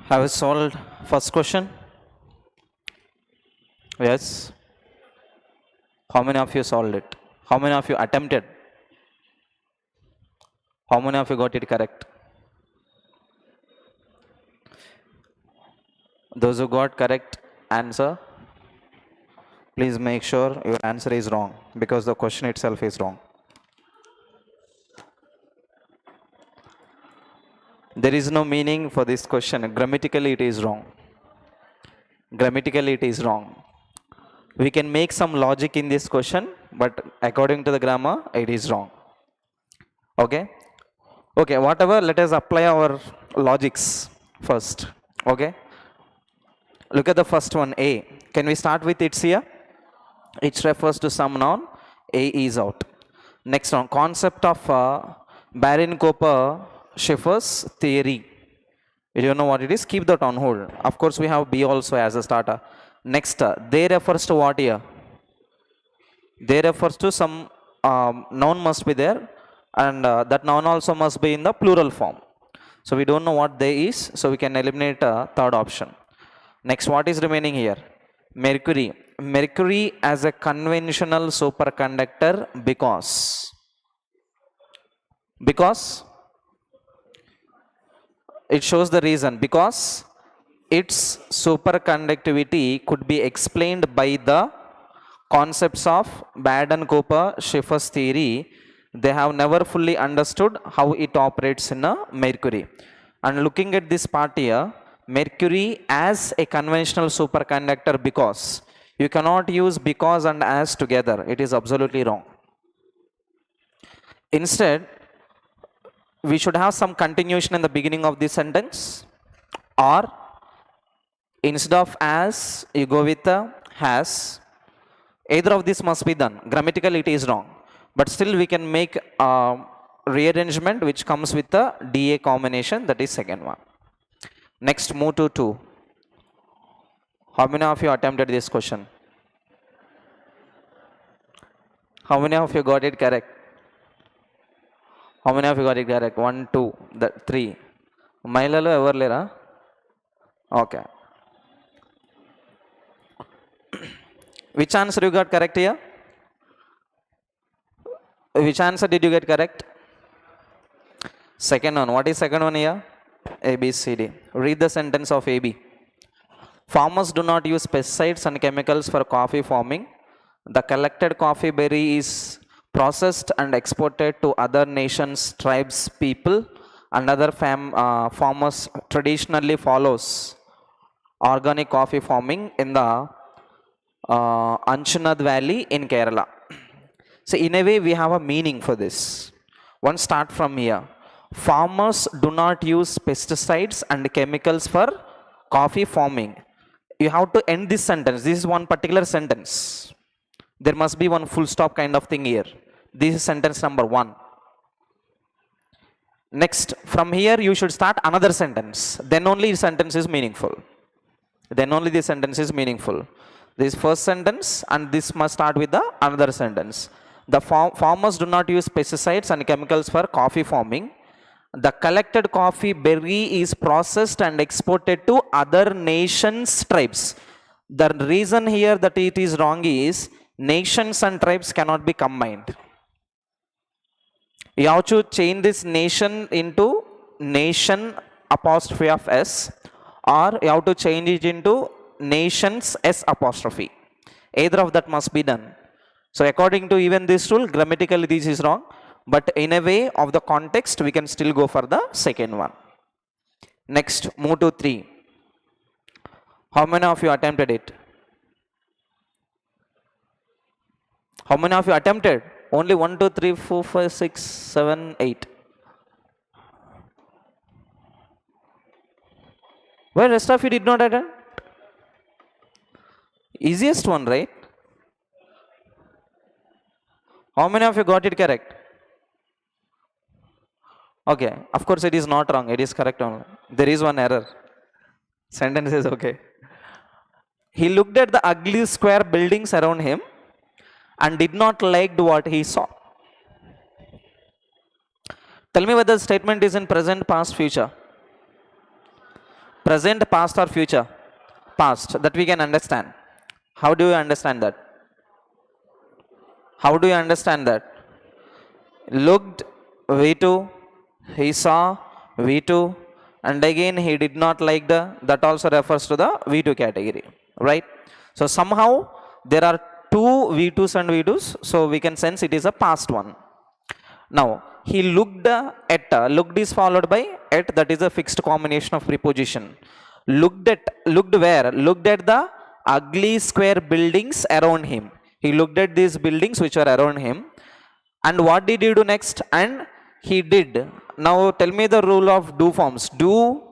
Have you solved first question? Yes. How many of you solved it? How many of you attempted? How many of you got it correct? Those who got correct answer, please make sure your answer is wrong because the question itself is wrong. There is no meaning for this question. Grammatically it is wrong. Grammatically it is wrong. We can make some logic in this question, but according to the grammar, it is wrong. Okay? Okay, whatever, let us apply our logics first. Okay? Look at the first one, A. Can we start with its here? It refers to some noun. A is out. Next one, concept of Baron-Cooper-Schiff's theory. You don't know what it is? Keep that on hold. Of course, we have B also as a starter. Next, they refers to what here? They refers to some noun must be there, and that noun also must be in the plural form. So we don't know what they is, so we can eliminate third option. Next, what is remaining here? Mercury. Mercury as a conventional superconductor because it shows the reason, because its superconductivity could be explained by the concepts of Baden-Cooper-Schiff's theory. They have never fully understood how it operates in a mercury. And looking at this part here, mercury as a conventional superconductor because, you cannot use because and as together. It is absolutely wrong. Instead, we should have some continuation in the beginning of this sentence, or instead of as, you go with has. Either of this must be done. Grammatically it is wrong, but still we can make a rearrangement which comes with the DA combination, that is second one. Next, move to 2. How many of you attempted this question? How many of you got it correct? How many of you got it correct? 1, 2, 3. Mailalo ever lera? Okay. Which answer you got correct here? Which answer did you get correct? Second one. What is second one here? A, B, C, D. Read the sentence of A, B. Farmers do not use pesticides and chemicals for coffee farming. The collected coffee berry is processed and exported to other nations, tribes, people, and other farmers traditionally follows organic coffee farming in the Anchunad Valley in Kerala. So in a way we have a meaning for this. One start from here. Farmers do not use pesticides and chemicals for coffee farming. You have to end this sentence. This is one particular sentence. There must be one full stop kind of thing here. This is sentence number 1. Next, from here you should start another sentence. Then only the sentence is meaningful. Then only the sentence is meaningful. This first sentence and this must start with the another sentence. The farmers do not use pesticides and chemicals for coffee farming. The collected coffee berry is processed and exported to other nations' tribes. The reason here that it is wrong is nations and tribes cannot be combined. You have to change this nation into nation apostrophe of S, or you have to change it into nations S apostrophe. Either of that must be done. So according to even this rule, grammatically this is wrong, but in a way of the context we can still go for the second one. Next, move to 3. How many of you attempted it? How many of you attempted? Only 1, 2, 3, 4, 5, 6, 7, 8. Well, rest of you did not attempt? Easiest one, right? How many of you got it correct? Okay, of course it is not wrong, it is correct only. There is one error. Sentence is okay. He looked at the ugly square buildings around him and did not like what he saw. Tell me whether the statement is in present, past, future. Present, past or future? Past. That we can understand. How do you understand that? How do you understand that? Looked, V2, he saw, V2, and again he did not like the, that also refers to the V2 category, right? So somehow there are two V2s and V2s, so we can sense it is a past one. Now he looked at, looked is followed by at, that is a fixed combination of preposition. Looked at, looked where? Looked at the ugly square buildings around him. He looked at these buildings which are around him. And what did he do next? And he did. Now tell me the rule of do forms. Do,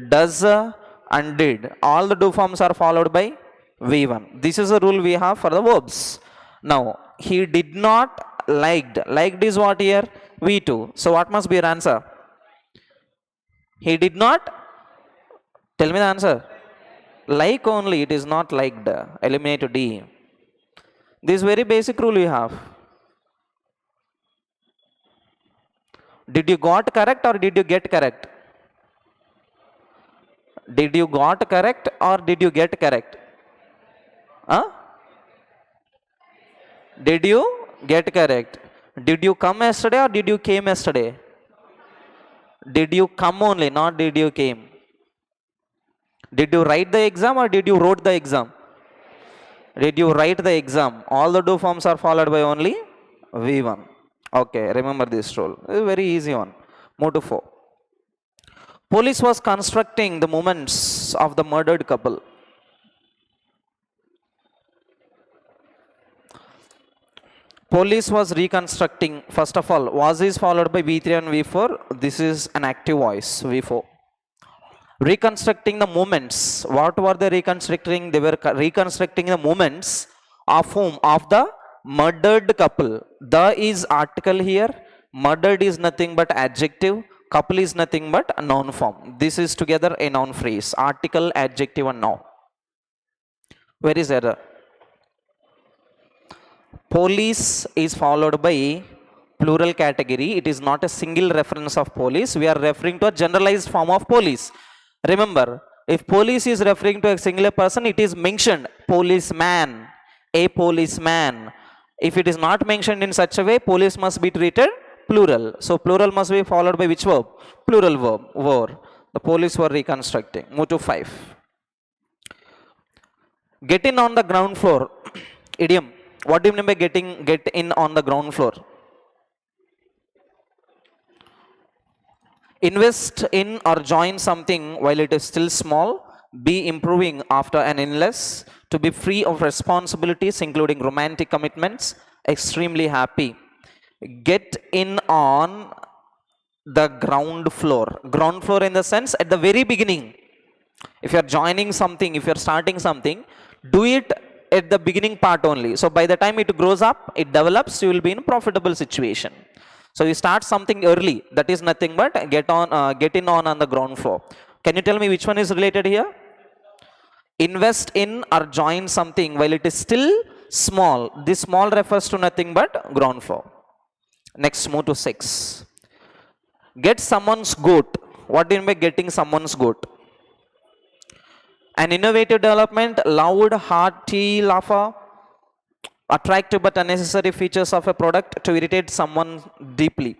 does, and did. All the do forms are followed by V1. This is the rule we have for the verbs. Now he did not liked. Liked is what here? V2. So what must be your answer? He did not. Tell me the answer. Like only, it is not liked. Eliminate D. This very basic rule we have. Did you got correct or did you get correct? Did you got correct or did you get correct? Huh? Did you get correct? Did you come yesterday or did you came yesterday? Did you come only, not did you came? Did you write the exam or did you wrote the exam? Did you write the exam? All the do forms are followed by only V1. Okay, remember this rule. It's a very easy one. Move to 4. Police was constructing the movements of the murdered couple. Police was reconstructing. First of all, was is followed by V3 and V4. This is an active voice, V4. Reconstructing the movements. What were they reconstructing? They were reconstructing the movements of whom? Of the murdered couple. The is article here. Murdered is nothing but adjective. Couple is nothing but a noun form. This is together a noun phrase. Article, adjective and noun. Where is error? Police is followed by plural category. It is not a single reference of police. We are referring to a generalized form of police. Remember, if police is referring to a singular person, it is mentioned policeman, a policeman. If it is not mentioned in such a way, police must be treated plural. So plural must be followed by which verb? Plural verb. Were. The police were reconstructing. Move to 5. Get in on the ground floor. Idiom. What do you mean by get in on the ground floor? Invest in or join something while it is still small. Be improving after an illness. To be free of responsibilities including romantic commitments. Extremely happy. Get in on the ground floor. Ground floor in the sense at the very beginning. If you are joining something, if you are starting something, do it at the beginning part only. So by the time it grows up, it develops, you will be in a profitable situation. So you start something early. That is nothing but get in on the ground floor. Can you tell me which one is related here? Invest in or join something while it is still small. This small refers to nothing but ground floor. Next, move to 6. Get someone's goat. What do you mean by getting someone's goat? An innovative development, loud, hearty laugher, attractive but unnecessary features of a product to irritate someone deeply.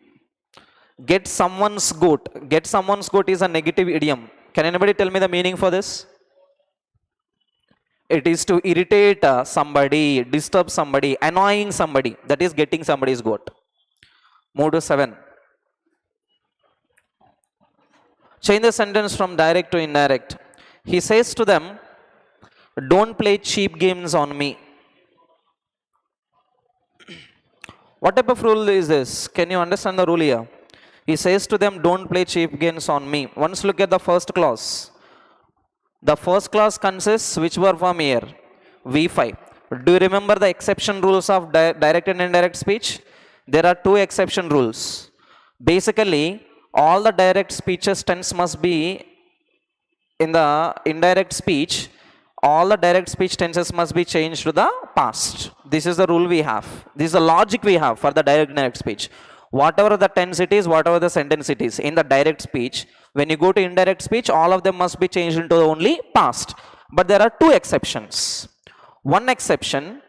Get someone's goat. Get someone's goat is a negative idiom. Can anybody tell me the meaning for this? It is to irritate somebody, disturb somebody, annoying somebody. That is getting somebody's goat. Move to 7. Change the sentence from direct to indirect. He says to them, don't play cheap games on me. What type of rule is this? Can you understand the rule here? He says to them, don't play cheap games on me. Once look at the first clause. The first clause consists which verb form here? V5. Do you remember the exception rules of direct and indirect speech? There are 2 exception rules. Basically, all the direct speeches tense must be in the indirect speech. All the direct speech tenses must be changed to the past. This is the rule we have. This is the logic we have for the direct and indirect speech. Whatever the tense it is, whatever the sentence it is in the direct speech, when you go to indirect speech, all of them must be changed into only past. But there are two exceptions. One exception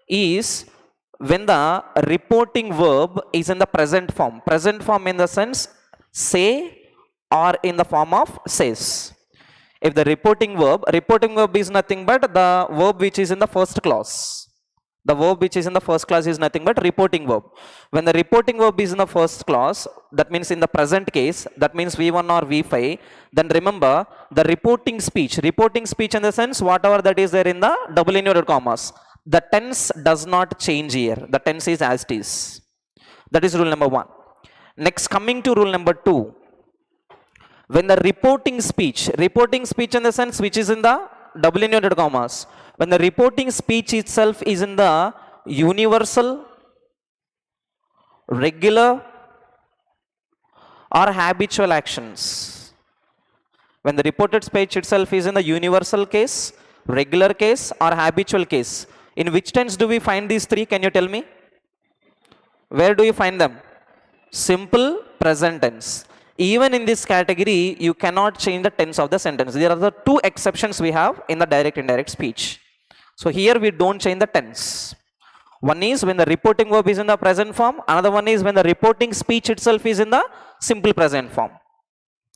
is when the reporting verb is in the present form. Present form in the sense say or in the form of says. If the reporting verb is nothing but the verb which is in the first clause. The verb which is in the first clause is nothing but reporting verb. When the reporting verb is in the first clause, that means in the present case, that means V1 or V5, then remember the reporting speech in the sense whatever that is there in the double inverted commas, the tense does not change here. The tense is as it is. That is rule number 1. Next, coming to rule number 2. When the reporting speech in the sense which is in the double inverted commas, when the reporting speech itself is in the universal, regular or habitual actions. When the reported speech itself is in the universal case, regular case or habitual case. In which tense do we find these three? Can you tell me? Where do you find them? Simple present tense. Even in this category, you cannot change the tense of the sentence. There are the two exceptions we have in the direct indirect speech. So here we don't change the tense. One is when the reporting verb is in the present form. Another one is when the reporting speech itself is in the simple present form.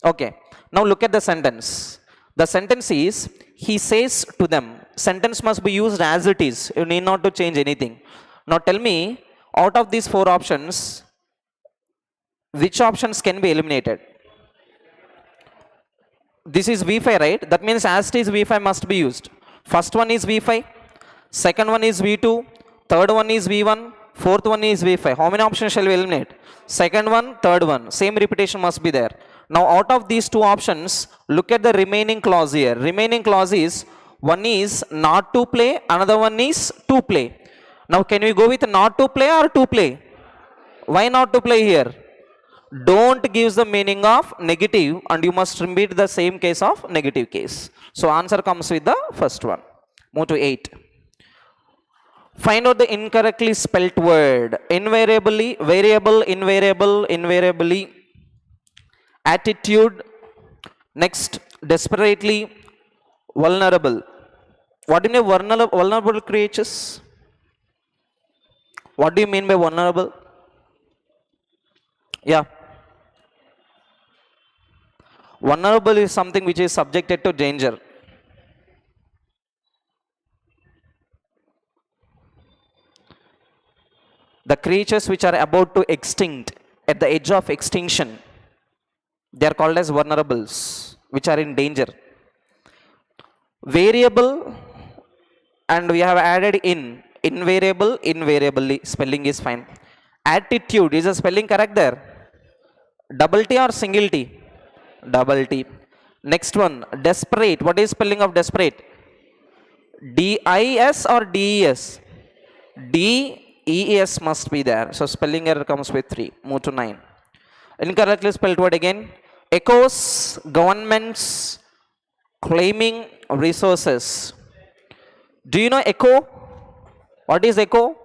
Okay. Now look at the sentence. The sentence is, he says to them. Sentence must be used as it is. You need not to change anything. Now tell me, out of these four options, which options can be eliminated? This is V5, right? That means as it is V5 must be used. First one is V5, second one is V2, third one is V1, fourth one is V5. How many options shall we eliminate? Second one, third one. Same repetition must be there. Now out of these two options, look at the remaining clause here. Remaining clause is, one is not to play, another one is to play. Now can we go with not to play or to play? Why not to play here? Don't gives the meaning of negative and you must repeat the same case of negative case. So answer comes with the first one. Move to 8. Find out the incorrectly spelt word. Invariably, variable, invariable, invariably. Attitude. Next, desperately. Vulnerable. What do you mean by vulnerable creatures? What do you mean by vulnerable? Yeah. Vulnerable is something which is subjected to danger. The creatures which are about to extinct, at the edge of extinction, they are called as vulnerables, which are in danger. Variable, and we have added in, invariable, invariably, spelling is fine. Attitude, is the spelling correct there? Double T or single T? Double T. Next one, desperate, what is spelling of desperate? D-I-S or D-E-S? D-E-S must be there. So spelling error comes with 3. Move to 9. Incorrectly spelled word again. Echoes, governments, claiming resources. Do you know echo? What is echo?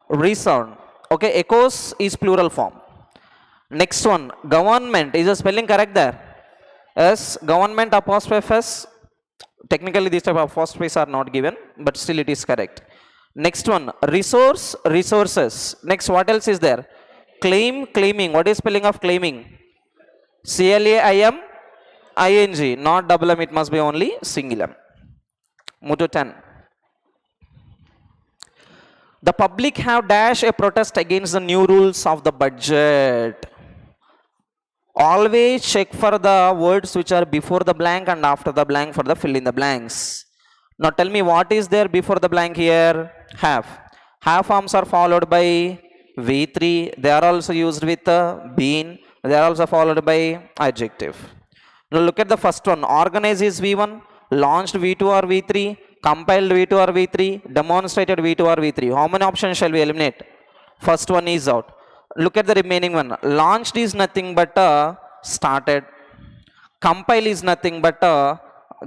Resound. Okay, echoes is plural form. Next one, government. Is the spelling correct there? Yes, government apostrophe S. Technically these type of apostrophes are not given, but still it is correct. Next one, resource, resources. Next, what else is there? Claim, claiming. What is spelling of claiming? C-L-A-I-M-I-N-G. Not double M, it must be only single M. Move to 10. The public have dashed a protest against the new rules of the budget. Always check for the words which are before the blank and after the blank for the fill in the blanks. Now tell me what is there before the blank here? Have. Have forms are followed by V3. They are also used with been. They are also followed by adjective. Now look at the first one. Organize is V1. Launched V2 or V3. Compiled V2 or V3. Demonstrated V2 or V3. How many options shall we eliminate? First one is out. Look at the remaining one. Launched is nothing but started. Compile is nothing but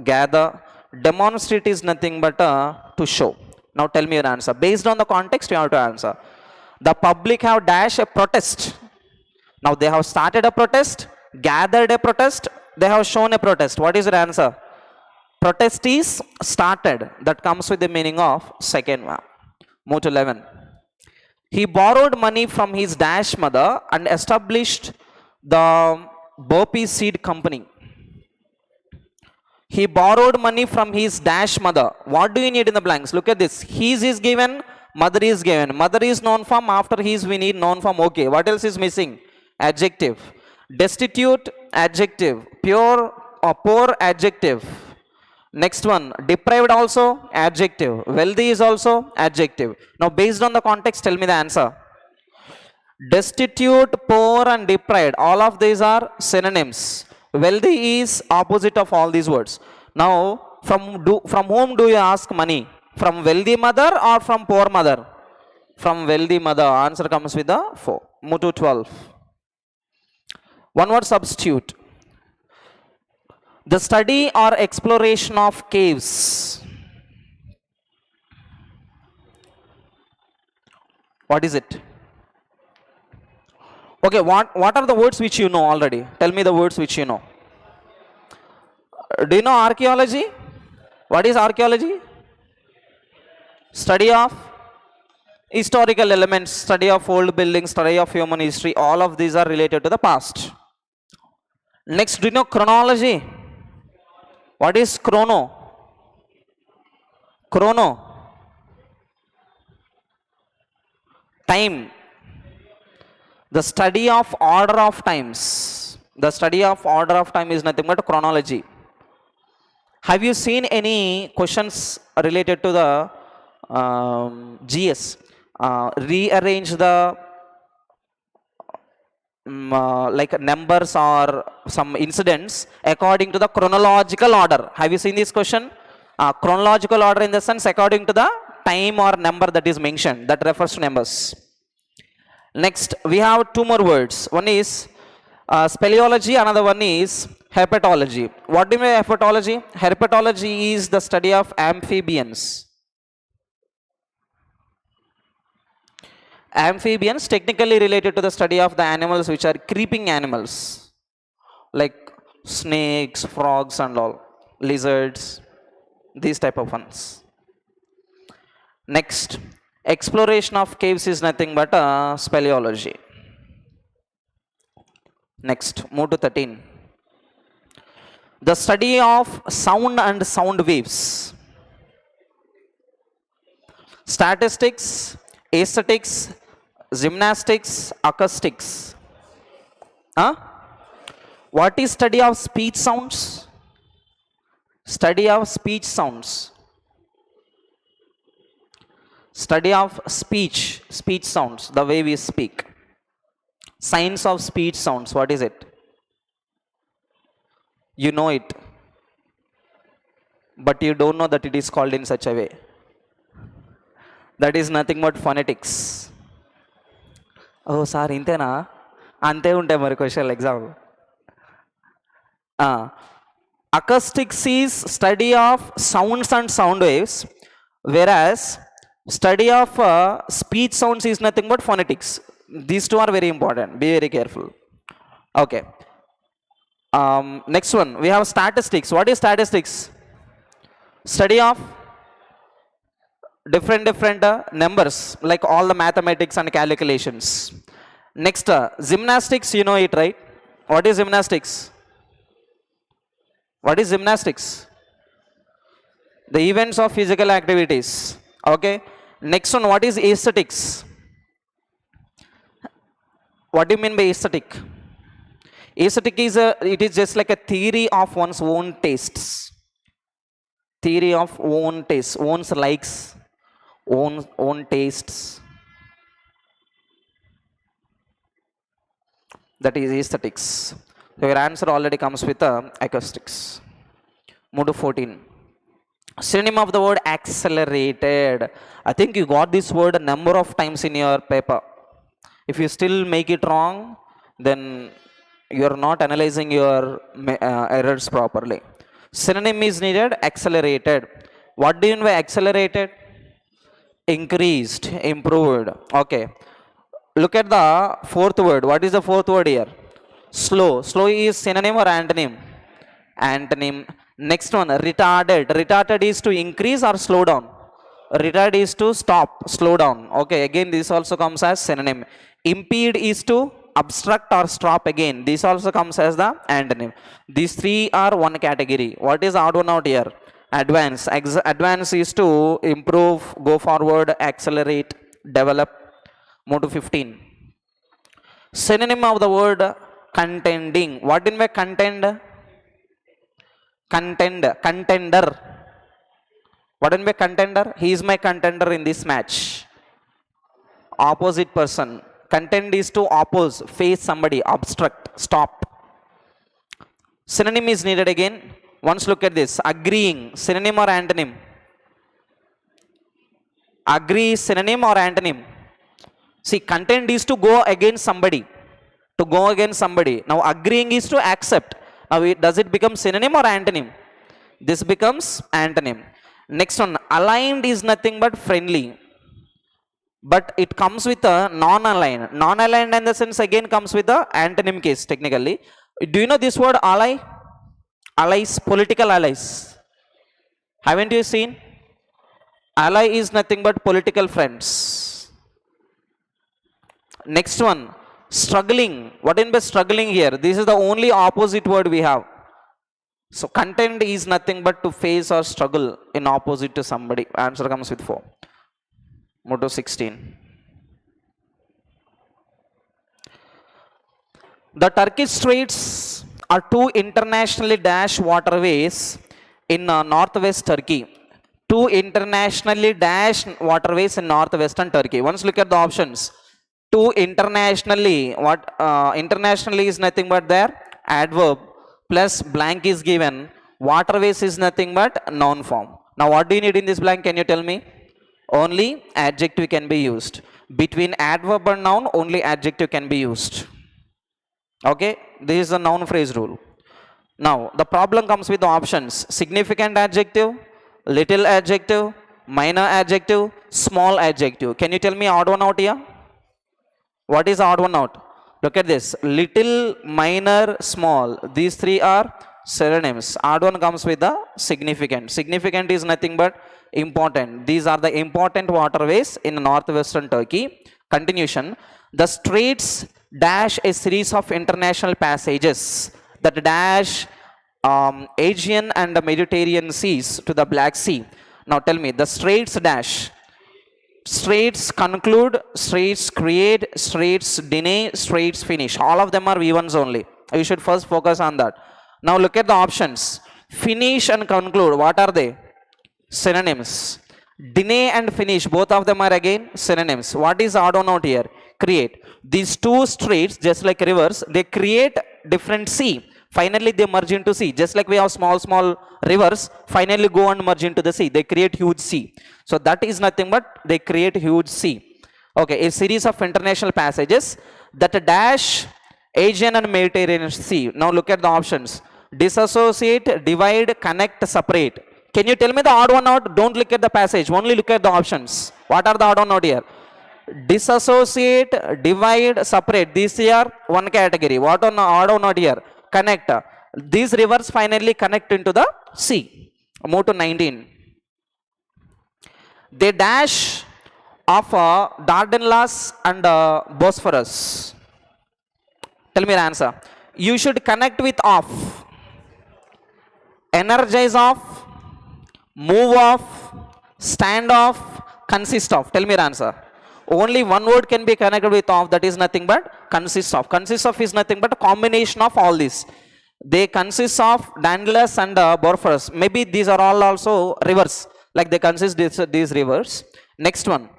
gather. Demonstrate is nothing but to show. Now tell me your answer. Based on the context, you have to answer. The public have dash a protest. Now they have started a protest, gathered a protest, they have shown a protest. What is your answer? Protest is started. That comes with the meaning of second one. Move to 11. He borrowed money from his dash mother and established the Burpee Seed Company. He borrowed money from his dash mother. What do you need in the blanks? Look at this. His is given, mother is given. Mother is noun form. After his, we need noun form. Okay. What else is missing? Adjective. Destitute, adjective. Pure or poor, adjective. Next one, deprived also, adjective. Wealthy is also adjective. Now based on the context, tell me the answer. Destitute, poor and deprived, all of these are synonyms. Wealthy is opposite of all these words. Now from whom do you ask money? From wealthy mother or from poor mother? From wealthy mother. Answer comes with the 4. Move to 12. One word substitute. The study or exploration of caves. What is it? Okay, what are the words which you know already? Tell me the words which you know. Do you know archaeology? What is archaeology? Study of historical elements, study of old buildings, study of human history. All of these are related to the past. Next, do you know chronology? What is chrono? Chrono. Time. The study of order of times. The study of order of time is nothing but chronology. Have you seen any questions related to the GS? Rearrange the like numbers or some incidents according to the chronological order. Have you seen this question? Chronological order in the sense according to the time or number that is mentioned, that refers to numbers. Next, we have 2 more words. One is speleology, another one is herpetology. What do you mean herpetology? Herpetology is the study of amphibians. Amphibians technically related to the study of the animals which are creeping animals, like snakes, frogs and all, lizards, these type of ones. Next, exploration of caves is nothing but speleology. Next, move to 13. The study of sound and sound waves. Statistics, aesthetics, gymnastics, acoustics. What is study of speech sounds? Study of speech sounds. Study of speech sounds, the way we speak. Science of speech sounds, what is it? You know it, but you don't know that it is called in such a way. That is nothing but phonetics. Oh, sir, intena? Ante unte mari question exam. Acoustics is study of sounds and sound waves, whereas study of speech sounds is nothing but phonetics. These 2 are very important. Be very careful. Okay. Next one, we have statistics. What is statistics? Study of different numbers, like all the mathematics and calculations. Next, gymnastics, you know it, right? What is gymnastics? What is gymnastics? The events of physical activities. Okay. Next one, what is aesthetics? What do you mean by aesthetic? Aesthetic is it is just like a theory of one's own tastes. Theory of own tastes, one's likes, own tastes. That is aesthetics. So your answer already comes with acoustics. Move to 14. Synonym of the word accelerated. I think you got this word a number of times in your paper. If you still make it wrong, then you are not analyzing your errors properly. Synonym is needed, accelerated. What do you mean by accelerated? Increased, improved. Okay. Look at the fourth word. What is the fourth word here? Slow. Slow is synonym or antonym? Antonym. Next one, retarded. Retarded is to increase or slow down? Retard is to stop, slow down. Okay, again this also comes as synonym. Impede is to obstruct or stop. Again this also comes as the antonym. These three are one category. What is odd one out here? Advance. Advance is to improve, go forward, accelerate, develop. Move to 15. Synonym of the word contending. What in way contend? Contender. What in way contender? He is my contender in this match. Opposite person. Contend is to oppose, face somebody, obstruct, stop. Synonym is needed again. Once look at this. Agreeing. Synonym or antonym? Agree is synonym or antonym? See, contend is to go against somebody. To go against somebody. Now agreeing is to accept. Now does it become synonym or antonym? This becomes antonym. Next one, aligned is nothing but friendly. But it comes with a non-aligned. Non-aligned in the sense again comes with the antonym case technically. Do you know this word ally? Allies, political allies. Haven't you seen? Ally is nothing but political friends. Next one, struggling. What in by struggling here? This is the only opposite word we have. So contend is nothing but to face or struggle in opposite to somebody. Answer comes with 4. Move to 16. The Turkish Straits are two internationally dashed waterways in northwest Turkey. Two internationally dashed waterways in northwestern Turkey. Once look at the options. Two internationally, what internationally is nothing but their adverb plus blank is given. Waterways is nothing but noun form. Now what do you need in this blank? Can you tell me? Only adjective can be used. Between adverb and noun, only adjective can be used. Okay, this is the noun phrase rule. Now the problem comes with the options. Significant adjective, little adjective, minor adjective, small adjective. Can you tell me odd one out here? What is odd one out? Look at this. Little, minor, small. These three are synonyms. Odd one comes with the significant. Significant is nothing but important. These are the important waterways in northwestern Turkey. Continuation. The straits dash a series of international passages that dash Aegean and the Mediterranean seas to the Black Sea. Now tell me, the straits dash. Straits conclude, straits create, straits deny, straits finish. All of them are V1s only. You should first focus on that. Now look at the options. Finish and conclude, what are they? Synonyms. Deny and finish, both of them are again synonyms. What is odd one out here? Create. These two straits, just like rivers, they create different sea. Finally they merge into sea. Just like we have small rivers, finally go and merge into the sea. They create huge sea. So that is nothing but they create huge sea. Okay, a series of international passages that dash Aegean and Mediterranean Sea. Now look at the options. Disassociate, divide, connect, separate. Can you tell me the odd one out? Don't look at the passage, only look at the options. What are the odd one out here? Disassociate, divide, separate. These are one category. What on odd one out here? Connect. These rivers finally connect into the sea. Move to 19. They dash of Dardanelles and Bosphorus. Tell me the answer. You should connect with off. Energize off, move off, stand off, consist of. Tell me the answer. Only one word can be connected with off, that is nothing but consist of. Consist of is nothing but a combination of all this. They consist of Dardanelles and Bosphorus. Maybe these are all also rivers. Like they consist these rivers. Next one.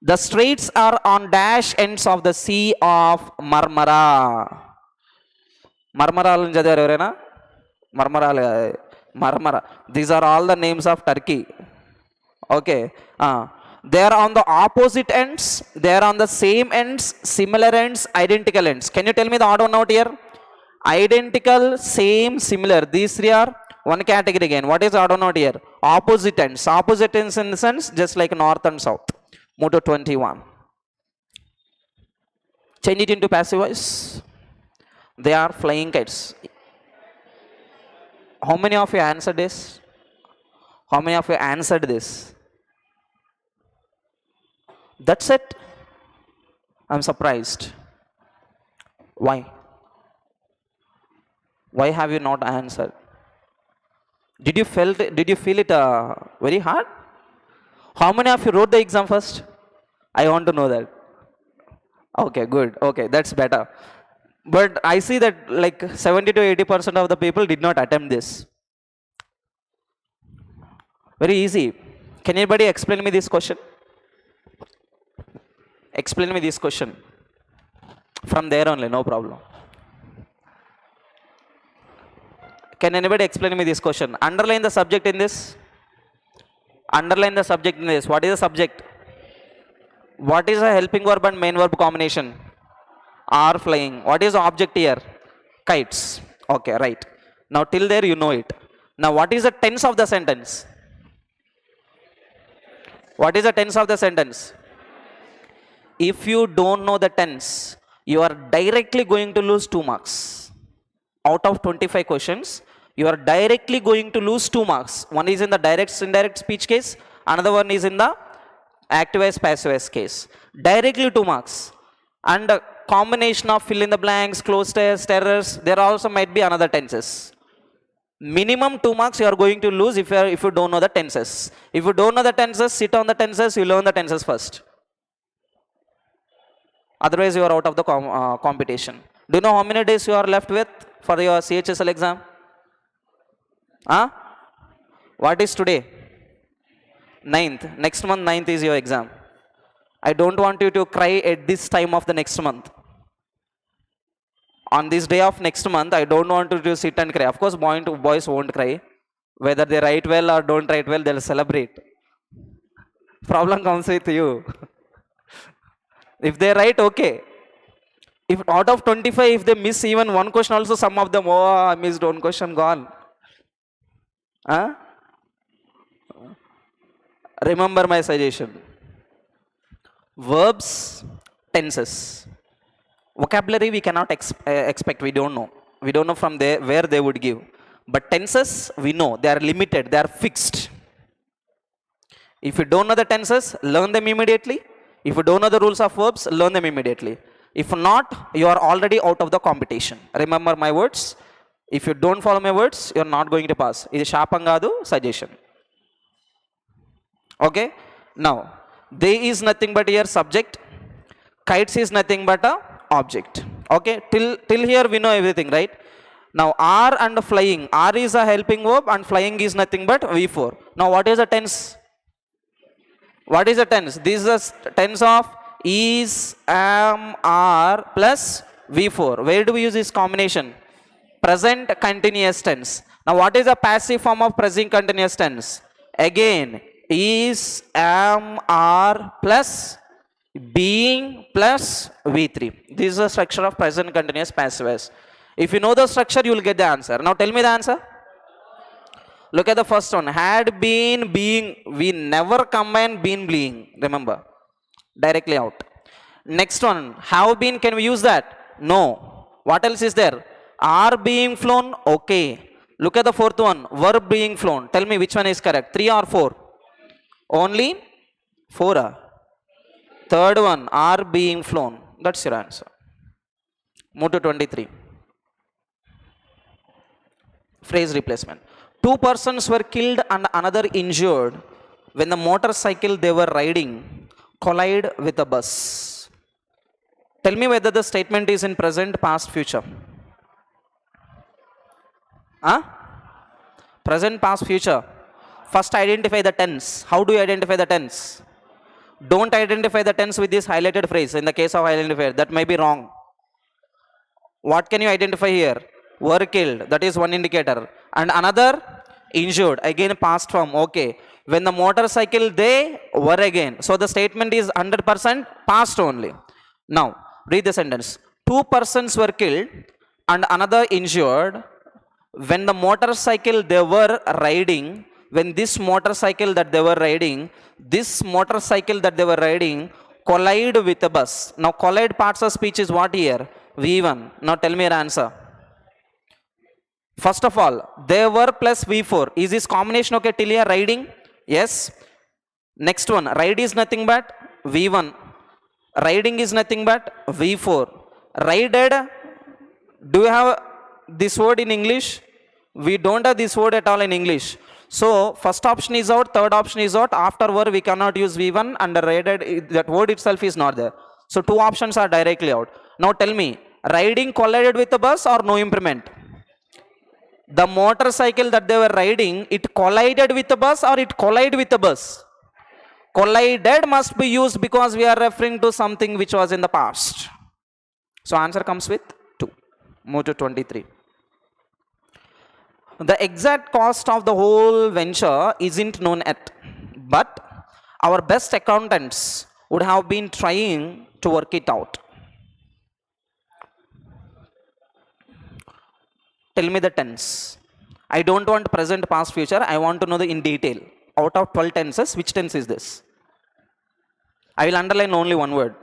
The straits are on dash ends of the Sea of Marmara. Marmara. Marmara. These are all the names of Turkey. Okay. They are on the opposite ends. They are on the same ends, similar ends, identical ends. Can you tell me the odd one out here? Identical, same, similar. These three are one category again. What is odd one out here? Opposite ends. Opposite ends in the sense just like north and south. Move to 21. Change it into passive voice. They are flying kites. How many of you answered this? How many of you answered this? That's it. I'm surprised. Why? Why have you not answered? Did you feel it very hard? How many of you wrote the exam first? I want to know that. Okay, good. Okay, that's better. But I see that like 70 to 80% of the people did not attempt this. Very easy. Can anybody explain me this question? Explain me this question. From there only, no problem. Can anybody explain me this question? Underline the subject in this. Underline the subject in this. What is the subject? What is a helping verb and main verb combination? Are flying. What is the object here? Kites. Okay, right. Now till there you know it. Now what is the tense of the sentence? What is the tense of the sentence? If you don't know the tense, you are directly going to lose 2 marks. Out of 25 questions, you are directly going to lose 2 marks. One is in the direct indirect speech case, another one is in the active voice passive voice case. Directly 2 marks. And a combination of fill in the blanks, closed test, errors, there also might be another tenses. Minimum 2 marks you are going to lose if you don't know the tenses. If you don't know the tenses, sit on the tenses, you learn the tenses first. Otherwise, you are out of the competition. Do you know how many days you are left with for your CHSL exam? Huh? What is today? 9th. Next month, 9th is your exam. I don't want you to cry at this time of the next month. On this day of next month, I don't want you to sit and cry. Of course, boys won't cry. Whether they write well or don't write well, they'll celebrate. Problem comes with you. If they write, okay. If out of 25, if they miss even one question also, some of them, oh, I missed one question, gone. Huh? Remember my suggestion. Verbs, tenses. Vocabulary we cannot expect, we don't know. We don't know from there where they would give. But tenses, we know, they are limited, they are fixed. If you don't know the tenses, learn them immediately. If you don't know the rules of verbs, learn them immediately. If not, you are already out of the competition. Remember my words. If you don't follow my words, you are not going to pass. This is Shapangadu suggestion. Okay? Now, they is nothing but here subject. Kites is nothing but a object. Okay? Till here we know everything, right? Now, are and flying. Are is a helping verb and flying is nothing but V4. Now, what is the tense? What is the tense? This is the tense of is, am, are plus V4. Where do we use this combination? Present continuous tense. Now what is the passive form of present continuous tense? Again, is, am, are plus being plus V3. This is the structure of present continuous passive voice. If you know the structure, you will get the answer. Now tell me the answer. Look at the first one. Had been, being. We never combine been, being. Remember. Directly out. Next one. Have been. Can we use that? No. What else is there? Are being flown. Okay. Look at the fourth one. Verb being flown. Tell me which one is correct. 3 or 4? Only 4. Third one. Are being flown. That's your answer. Move to 23. Phrase replacement. 2 persons were killed and another injured when the motorcycle they were riding collided with a bus. Tell me whether the statement is in present, past, future. Huh? Present, past, future. First identify the tense. How do you identify the tense? Don't identify the tense with this highlighted phrase. In the case of identifier, that may be wrong. What can you identify here? Were killed, that is one indicator. And another, injured, again past form, okay. When the motorcycle, they were again. So the statement is 100% past only. Now, read the sentence. 2 persons were killed and another injured when the motorcycle they were riding, when this motorcycle that they were riding Collide with a bus. Now collide parts of speech is what here? V1. Now tell me your answer. First of all, they were plus V4. Is this combination okay till here? Riding? Yes. Next one, ride is nothing but V1. Riding is nothing but V4. Rided, do you have this word in English? We don't have this word at all in English. So first option is out, third option is out. After word we cannot use V1, and rided, that word itself is not there. So two options are directly out. Now tell me, riding collided with the bus or no improvement? The motorcycle that they were riding, it collided with the bus or it collided with the bus? Collided must be used because we are referring to something which was in the past. So answer comes with 2. Move to 23. The exact cost of the whole venture isn't known yet, but our best accountants would have been trying to work it out. Tell me the tense. I don't want present, past, future. I want to know the in detail. Out of 12 tenses, which tense is this? I will underline only one word.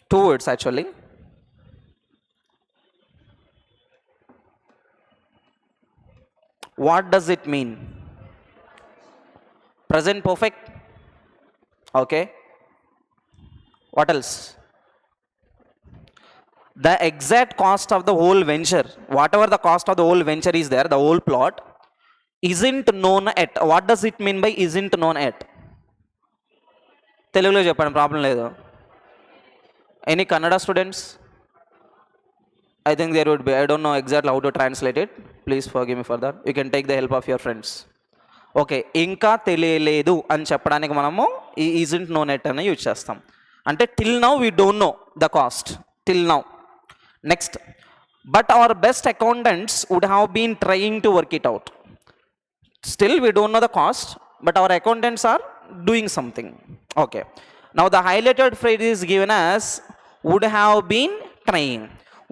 2 words actually. What does it mean? Present perfect. Okay. What else? The exact cost of the whole venture, whatever the cost of the whole venture is there, the whole plot, isn't known yet. What does it mean by isn't known yet? Telugulo cheppandi, problem ledu. Any Kannada students? I think there would be. I don't know exactly how to translate it. Please forgive me for that. You can take the help of your friends. Okay, ఇంకా తెలియలేదు అని చెప్పడానికి మనము ఈ isn't known yet అని use చేస్తాం. అంటే till now we don't know the cost. Till now. Next, but our best accountants would have been trying to work it out. Still we don't know the cost, but our accountants are doing something. Okay. Now the highlighted phrase is given as would have been trying.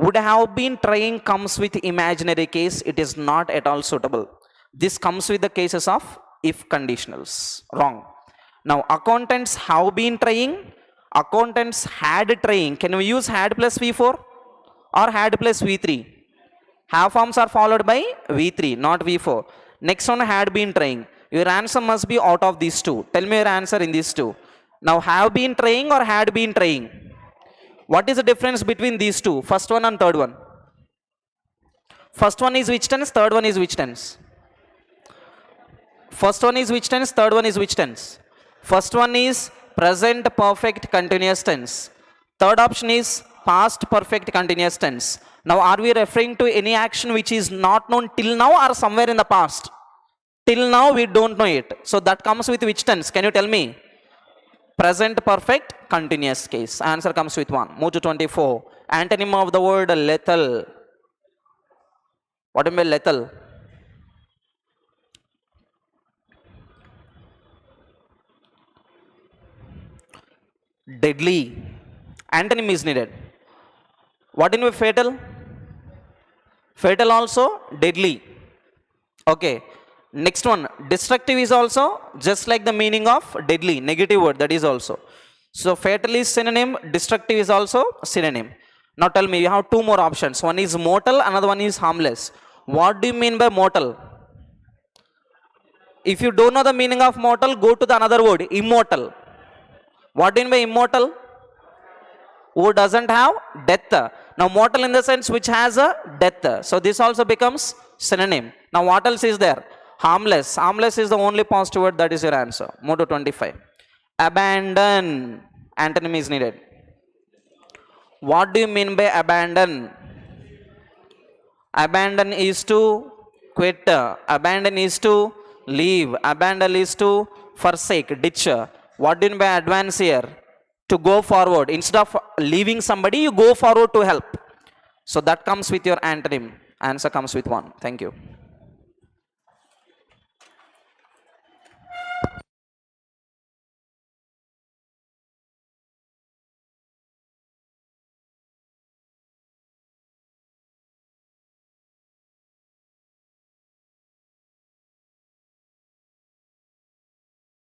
Would have been trying comes with imaginary case. It is not at all suitable. This comes with the cases of if conditionals. Wrong. Now accountants have been trying. Accountants had trying. Can we use had plus V4 or had plus V3? Have forms are followed by V3, not V4. Next one, had been trying. Your answer must be out of these two. Tell me your answer in these two. Now have been trying or had been trying? What is the difference between these two? First one and third one. First one is which tense? Third one is which tense? First one is which tense? Third one is which tense? First one is present perfect continuous tense. Third option is past perfect continuous tense. Now are we referring to any action which is not known till now or somewhere in the past? Till now we don't know it. So that comes with which tense? Can you tell me? Present perfect continuous case. Answer comes with 1. Move to 24. Antonym of the word lethal. What do you mean lethal? Deadly. Antonym is needed. What do you mean fatal? Fatal also deadly. Okay. Next one, destructive is also just like the meaning of deadly, negative word, that is also. So fatal is synonym, destructive is also synonym. Now tell me, you have 2 more options. One is mortal, another one is harmless. What do you mean by mortal? If you don't know the meaning of mortal, go to the another word, immortal. What do you mean by immortal? Who doesn't have death. Now mortal in the sense which has a death. So this also becomes synonym. Now what else is there? Harmless. Harmless is the only positive word, that is your answer. Move to 25. Abandon. Antonym is needed. What do you mean by abandon? Abandon is to quit. Abandon is to leave. Abandon is to forsake, ditch. What do you mean by advance here? To go forward. Instead of leaving somebody, you go forward to help. So that comes with your antonym. Answer comes with 1. Thank you.